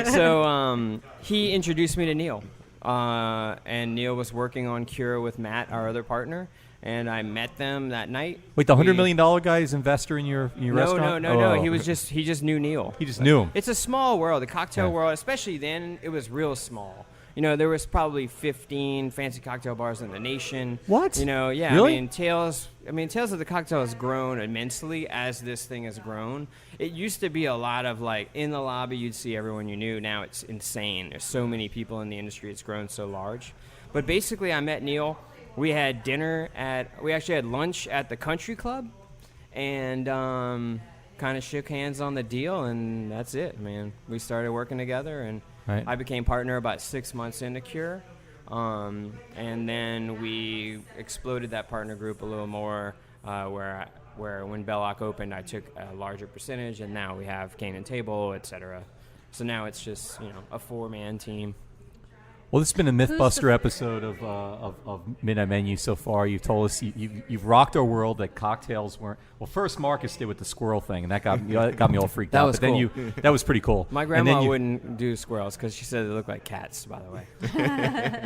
So he introduced me to Neil, and Neil was working on Cure with Matt, our other partner, and I met them that night. Wait, the $100 million guy is investor in your restaurant? No. He just knew Neil. He just knew him. It's a small world, the cocktail world, especially then. It was real small. There was probably 15 fancy cocktail bars in the nation. What? Yeah. Really? Tales of the Cocktail has grown immensely as this thing has grown. It used to be a lot of like in the lobby you'd see everyone you knew. Now it's insane. There's so many people in the industry. It's grown so large. But basically, I met Neil. We actually had lunch at the Country Club, and kind of shook hands on the deal, and that's it, man. We started working together, and right. I became partner about 6 months into Cure, and then we exploded that partner group a little more, where when Bellocq opened, I took a larger percentage, and now we have Cane and Table, etc. So now it's just a 4-man team. Well, this has been a MythBuster episode of Midnight Menu so far. You've told us you've rocked our world that cocktails weren't. Well, first Marcus did with the squirrel thing, and that got me all freaked out. Was but cool. Then that was pretty cool. My grandma wouldn't do squirrels because she said they look like cats. By the way.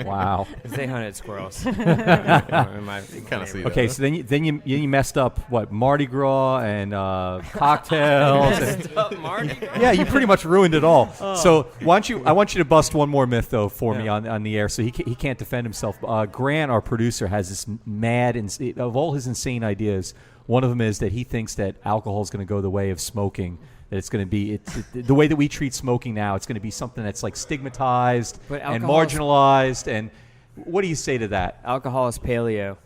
Wow. They hunted squirrels. Okay, so then you messed up what Mardi Gras and cocktails. Mardi Gras? Yeah, you pretty much ruined it all. So I want you to bust one more myth though for me on the air, so he can't defend himself. Grant, our producer, has this mad of all his insane ideas. One of them is that he thinks that alcohol is going to go the way of smoking. That it's going to be the way that we treat smoking now. It's going to be something that's like stigmatized and marginalized. And what do you say to that? Alcohol is paleo.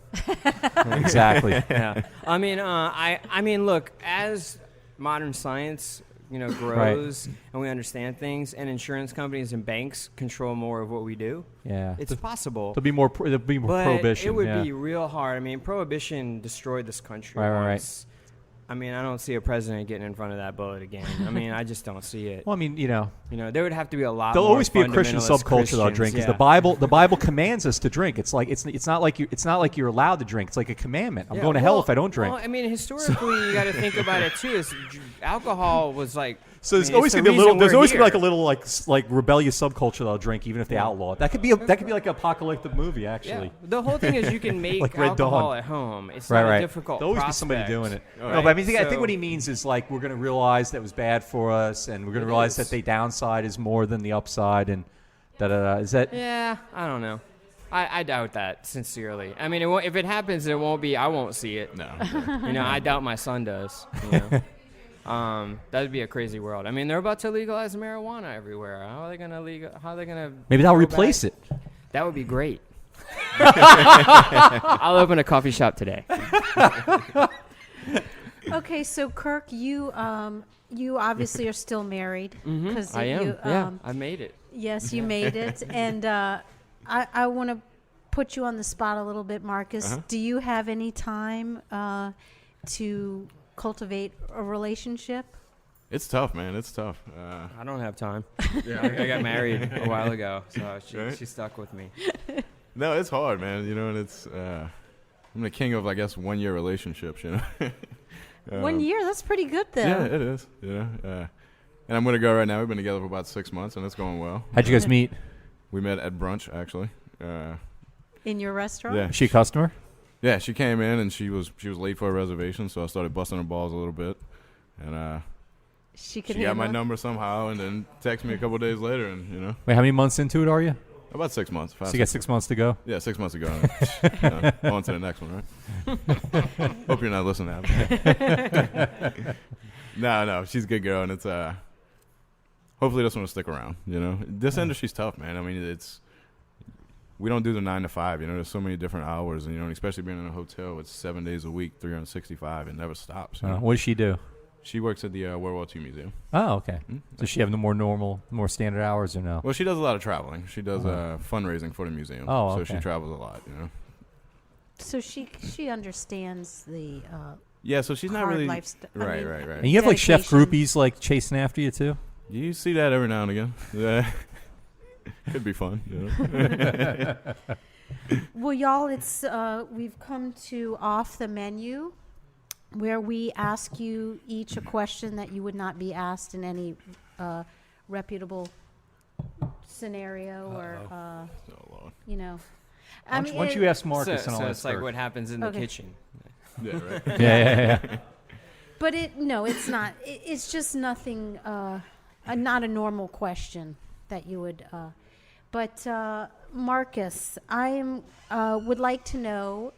Exactly. Yeah. I mean, look, as modern science grows and we understand things, and insurance companies and banks control more of what we do. Yeah, it's possible. There'll be more prohibition. It would be real hard. I mean, prohibition destroyed this country. Right. I mean, I don't see a president getting in front of that bullet again. I mean, I just don't see it. Well, I mean, there would have to be a lot. There'll more always be a Christian fundamentalist subculture that'll drink, because Christians, the Bible commands us to drink. It's like it's not like you're allowed to drink. It's like a commandment. I'm going to hell if I don't drink. Well, I mean, historically, you got to think about it too. Alcohol was like. So there's always gonna be like a little like rebellious subculture that'll drink even if they outlaw it. That could be like an apocalyptic movie, actually. Yeah. The whole thing is you can make like Red alcohol Dawn. at home. It's right, not right. a difficult There'll always prospect. be somebody doing it. Right. No, but I think what he means is like we're gonna realize that was bad for us, and we're gonna realize that the downside is more than the upside, and da. Is that? Yeah, I don't know. I doubt that, sincerely. I mean, if it happens, it won't be. I won't see it. No. I doubt my son does. That'd be a crazy world. I mean, they're about to legalize marijuana everywhere. How are they gonna Maybe they'll replace it. That would be great. I'll open a coffee shop today. Okay, so Kirk, you obviously are still married. Mm-hmm. I am. I made it. Yes, you made it, and I want to put you on the spot a little bit, Marcus. Do you have any time to cultivate a relationship? It's tough, man. It's tough. I don't have time. I got married a while ago, so she stuck with me. No, it's hard, man. And it's I'm the king of, I guess, 1 year relationships. 1 year, that's pretty good, though. Yeah, it is. And I'm gonna go right now. We've been together for about 6 months, and it's going well. How'd you guys meet? We met at brunch, actually. In your restaurant? Yeah. Is she a customer? Yeah, she came in and she was late for a reservation, so I started busting her balls a little bit, and she got my number somehow, and then texted me a couple of days later, and Wait, how many months into it are you? about 6 months. So you got 6 months to go. Yeah, 6 months ago. On to the next one, right? Hope you're not listening to that. No, she's a good girl, and it's hopefully this one will stick around. This industry's tough, man. I mean, we don't do the 9 to 5. There's so many different hours, and especially being in a hotel, it's 7 days a week, 365. It never stops. What does she do? She works at the World War II Museum. Oh, okay. Does she have more standard hours or no? Well, she does a lot of traveling. She does fundraising for the museum. Oh, so okay. she travels a lot. So she understands the Yeah, so she's not hard really lifestyle. right. And you have like chef dedication. groupies like chasing after you too. You see that every now and again. Yeah. Could be fun. Well, y'all, it's we've come to Off the Menu, where we ask you each a question that you would not be asked in any reputable scenario or Oh, Lord. I Why mean, don't you ask Marcus and So I'll it's ask like her. what happens in the Okay. kitchen. Yeah, right. Yeah. But it's not. It's just nothing. Not a normal question that you would. But Marcus, I would like to know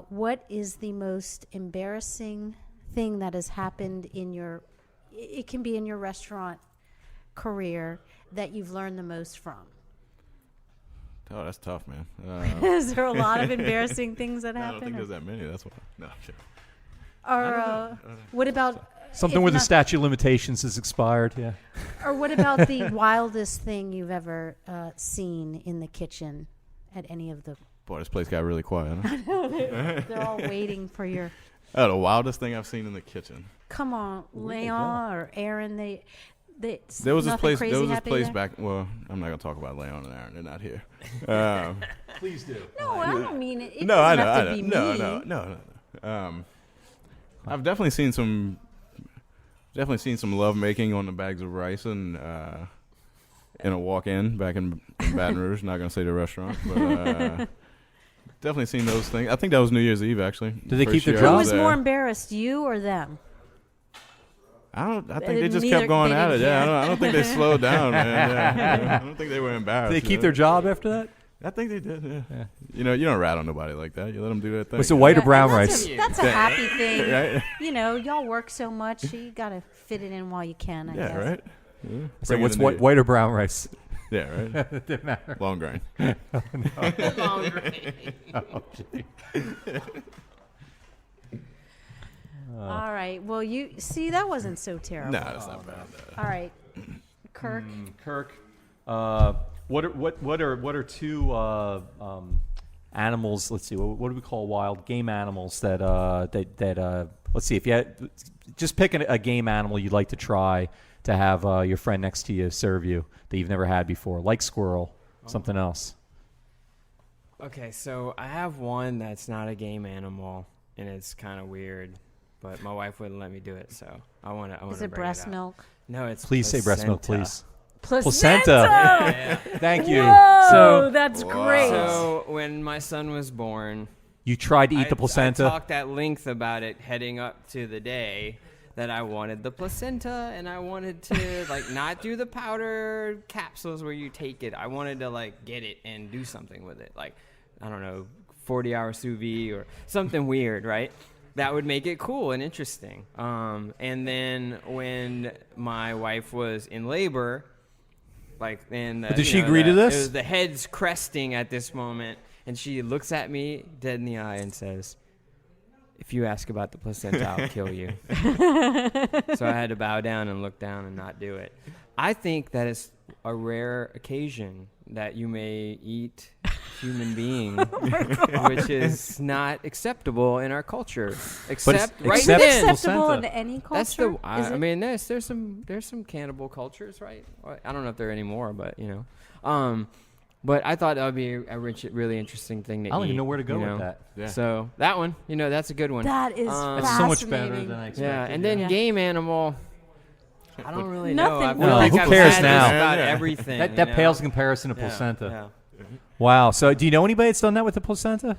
what is the most embarrassing thing that has happened in your. It can be in your restaurant career that you've learned the most from. Oh, that's tough, man. Is there a lot of embarrassing things that I happen? don't think there's that many. That's why. No, sure. Or what about Something if where the not- statute of limitations is expired. Yeah. Or what about the wildest thing you've ever seen in the kitchen at any of the? Boy, this place got really quiet. Huh? They're all waiting for your. Oh, the wildest thing I've seen in the kitchen. Come on, Leon or Aaron. There was this place. Crazy There was this happening place there? back. Well, I'm not gonna talk about Leon and Aaron. They're not here. Please do. No, I don't mean it. It No, I doesn't know. have I to know. be No, me. no. I've definitely seen some love making on the bags of rice and in a walk-in back in Baton Rouge. Not gonna say the restaurant, but definitely seen those things. I think that was New Year's Eve actually. Did they keep their First year I Who jobs? was there. more embarrassed, you or them? I think they just Neither- kept going they at it. didn't Yeah, care. I don't think they slowed down, man. Yeah. I don't think they were embarrassed. Did they keep their job after that? I think they did. Yeah. You don't rat on nobody like that. You let them do their thing. Was it white or Yeah, brown and rice? That's a happy thing. Right? Y'all work so much, you got to fit it in while you can, I Yeah, guess. right. Yeah. I said, Bring it what's into white or brown rice? Yeah, right. It didn't matter. Long grain. Oh, gee. All right. Well, you see, that wasn't so terrible. No, that's not bad. All right, Kirk. Kirk, what are two animals. Let's see, what do we call wild game animals that let's see, if you had, just pick a game animal you'd like to try to have your friend next to you serve you that you've never had before, like squirrel, something else. Okay, so I have one that's not a game animal, and it's kind of weird, but my wife wouldn't let me do it, so I want to. Is it breast milk? No, it's Please placenta. say breast milk, please. Placenta. Yeah. Thank you. Whoa, So that's great. So when my son was born, you tried to eat the placenta. I talked at length about it heading up to the day that I wanted the placenta, and I wanted to like not do the powder capsules where you take it. I wanted to like get it and do something with it, like I don't know, 40-hour sous vide or something weird, right? That would make it cool and interesting. And then when my wife was in labor, like, and but did she agree to this? It was the head's cresting at this moment, and she looks at me dead in the eye and says, "If you ask about the placenta, I'll kill you." So I had to bow down and look down and not do it. I think that it's a rare occasion that you may eat human being, which is not acceptable in our culture. Except right Is it then. acceptable in any culture? That's the. I mean, there's some cannibal cultures, right? I don't know if there are anymore, but you know. But I thought that would be a really interesting thing to eat. I don't even know where to go with know? that. Yeah. So that one, that's a good one. That is That's so much better fascinating. than I expected. Yeah, and then Yeah. game animal. I don't really know. Nothing I feel really. like Who I've cares had now? this about Yeah. everything. That you know? pales in comparison to Yeah, placenta. yeah. Wow. So do you know anybody that's done that with the placenta?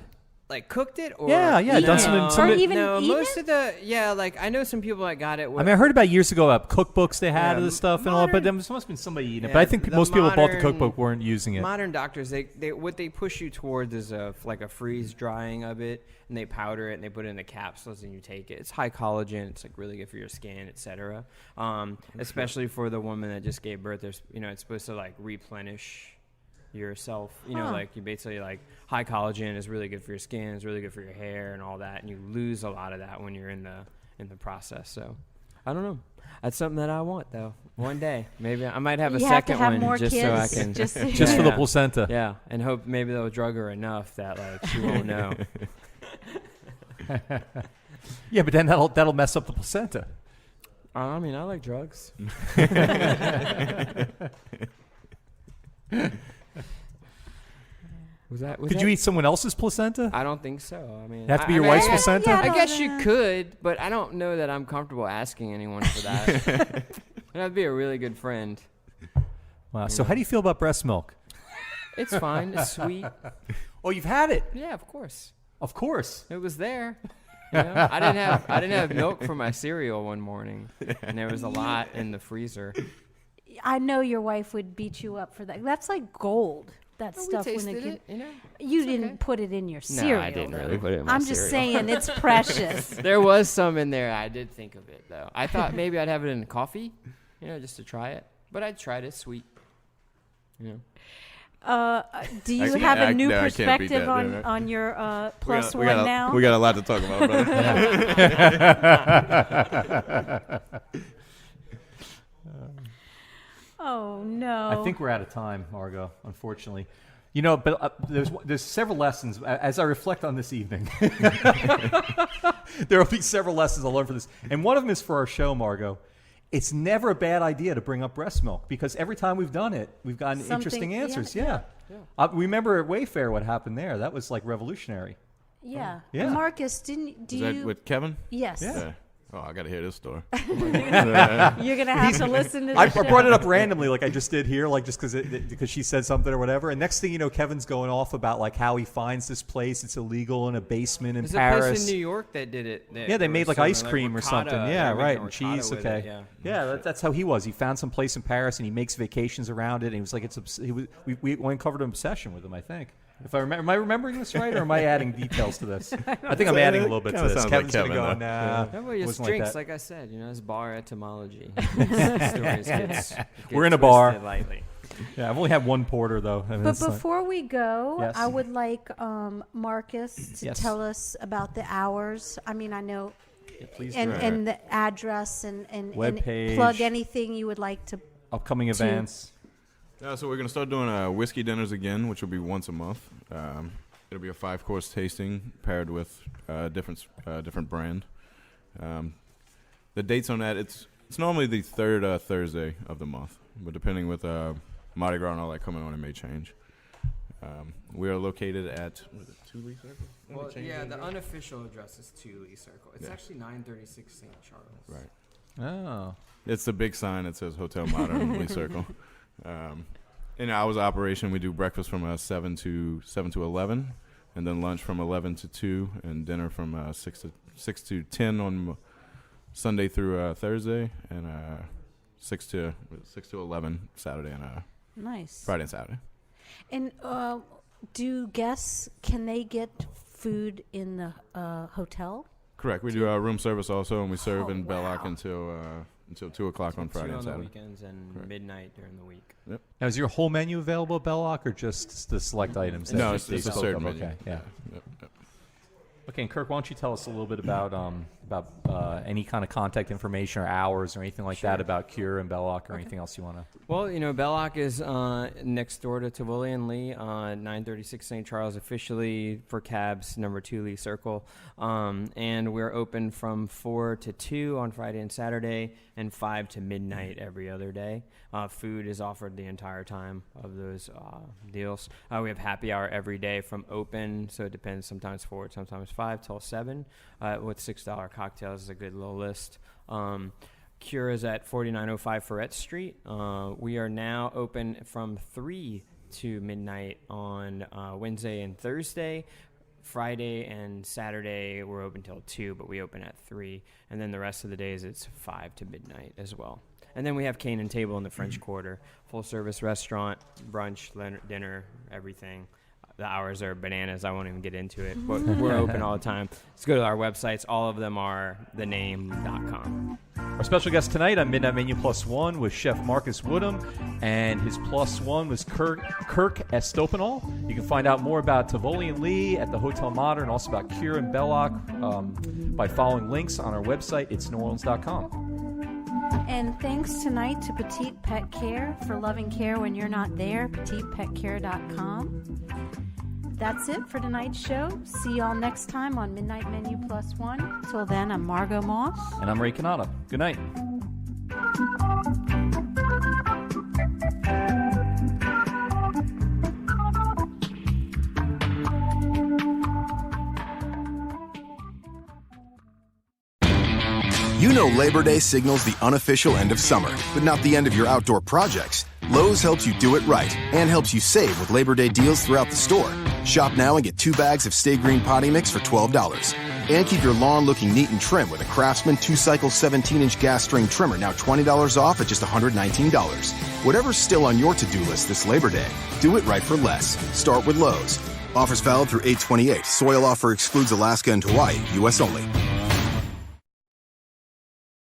Like cooked it or Yeah, Eaten done some. it. some Or of- even no, eaten most it? of the like I know some people that got it. I mean, I heard about years ago about cookbooks they had Yeah, of this stuff and all, but modern- there must have been somebody eating it. Yeah, But I think the most people who bought the modern- cookbook weren't using it. Modern doctors, they what they push you towards is a freeze drying of it, and they powder it and they put it in the capsules and you take it. It's high collagen. It's like really good for your skin, etc. Especially for the woman that just gave birth. There's it's supposed to like replenish yourself. Like you basically like high collagen is really good for your skin. It's really good for your hair and all that, and you lose a lot of that when you're in the process. So I don't know. That's something that I want though. One day, maybe I might have a You have to second have one more just kids, so I can just Just for the placenta. Yeah, and hope maybe they'll drug her enough that like she won't know. Yeah, but then that'll mess up the placenta. I mean, I like drugs. Could you eat someone else's placenta? I don't think so. I mean, It have to be I your mean, wife's I guess- placenta? Yeah, I guess no. you could, but I don't know that I'm comfortable asking anyone for that. That'd be a really good friend. Wow. So how do you feel about breast milk? It's fine. It's sweet. Oh, you've had it. Yeah, of course. Of course. It was there. I didn't have milk for my cereal one morning, and there was a lot in the freezer. I know your wife would beat you up for that. That's like gold. That stuff we when tasted it, it, you It's didn't okay. put it in your No, cereal. I didn't though. really put it in my I'm just cereal. saying it's precious. There was some in there. I did think of it though. I thought maybe I'd have it in coffee, just to try it. But I tried it sweet. Do you I have a can't- new no, I can't beat perspective that, on your plus we one got now? We got a lot to talk about, brother. Oh no! I think we're out of time, Margo, unfortunately. But there's several lessons. As I reflect on this evening, there will be several lessons I'll learn from this. And one of them is for our show, Margo. It's never a bad idea to bring up breast milk because every time we've done it, we've gotten interesting answers. Yeah. Remember at Wayfair what happened there? That was like revolutionary. Yeah. Yeah. And Marcus, do Is you? that with Kevin? Yes. Yeah. Oh, I got to hear this story. You're gonna have to listen to this. I show. brought it up randomly, like I just did here, like just because she said something or whatever. And next thing you know, Kevin's going off about like how he finds this place. It's illegal in a basement in There's Paris. a place in New York that did it. Yeah, they made like ice cream or something. Yeah, right, and cheese. Okay. Yeah. Yeah, that's how he was. He found some place in Paris, and he makes vacations around it. And he was like, we uncovered an obsession with him. I think. If I remember, am I remembering this right, or am I adding details to this? I think I'm adding a little bit to Kinda this. sounds Kevin's like gonna go, Kevin, nah. No, but it's wasn't drinks, that. like I said, it's bar etymology. Stories get We're in a bar. twisted lightly. Yeah, I've only had one porter though. I mean, But it's not- before we go, Yes. I would like Marcus to Yes. tell us about the hours. I mean, I know, please and, do. and the address and Webpage. plug anything you would like to. upcoming events. So we're going to start doing whiskey dinners again, which will be once a month. It'll be a 5-course tasting paired with different brand. The dates on that, it's normally the third Thursday of the month, but depending with Mardi Gras and all that coming on, it may change. We are located at 2 Lee Circle? Well, the unofficial address is 2 Lee Circle. It's actually 936 St. Charles. Right. Oh. It's the big sign that says Hotel Modern Lee Circle. In hours of operation, we do breakfast from 7 to 11, and then lunch from 11 to 2, and dinner from 6 to 10 on Sunday through Thursday, and 6 to 11 Saturday and Nice. Friday and Saturday. And do guests, can they get food in the hotel? Correct. We do room service also, and we serve in wow. Bellocq until 2 o'clock on Friday and on the Saturday. weekends and Correct. midnight during the week. Yep. Now, is your whole menu available at Bellocq or just the select items? that No, you- it's they a spoke certain of? menu. Okay, yeah. Yep. Okay, and Kirk, why don't you tell us a little bit about any kind of contact information or hours or anything like that about Cure and Bellocq or anything else you want to? Well, Bellocq is next door to Tivoli and Lee, 936 St. Charles, officially for cabs, number 2 Lee Circle. And we're open from 4 to 2 on Friday and Saturday, and 5 to midnight every other day. Food is offered the entire time of those deals. We have happy hour every day from open, so it depends, sometimes 4, sometimes 5 till 7, with $6 cocktails is a good little list. Cure is at 4905 Ferret Street. We are now open from 3 to midnight on Wednesday and Thursday. Friday and Saturday we're open till 2, but we open at 3. And then the rest of the days it's 5 to midnight as well. And then we have Cane and Table in the French Quarter. Full-service restaurant, brunch, dinner, everything. The hours are bananas. I won't even get into it. But we're open all the time. Let's go to our websites. All of them are thename.com. Our special guest tonight on Midnight Menu Plus One was Chef Marcus Woodham, and his plus one was Kirk Estopinal. You can find out more about Tivoli and Lee at the Hotel Modern, also about Cure and Bellocq by following links on our website, itsneworleans.com. And thanks tonight to Petite Pet Care for loving care when you're not there, petitepetcare.com. That's it for tonight's show. See y'all next time on Midnight Menu Plus One. Till then, I'm Margo Moss. And I'm Ray Canada. Good night. You know Labor Day signals the unofficial end of summer, but not the end of your outdoor projects. Lowe's helps you do it right and helps you save with Labor Day deals throughout the store. Shop now and get 2 bags of Stay Green potty mix for $12. And keep your lawn looking neat and trim with a Craftsman 2-cycle 17-inch gas string trimmer, now $20 off at just $119. Whatever's still on your to-do list this Labor Day, do it right for less. Start with Lowe's. Offers valid through 8/28. Soil offer excludes Alaska and Hawaii. U.S. only.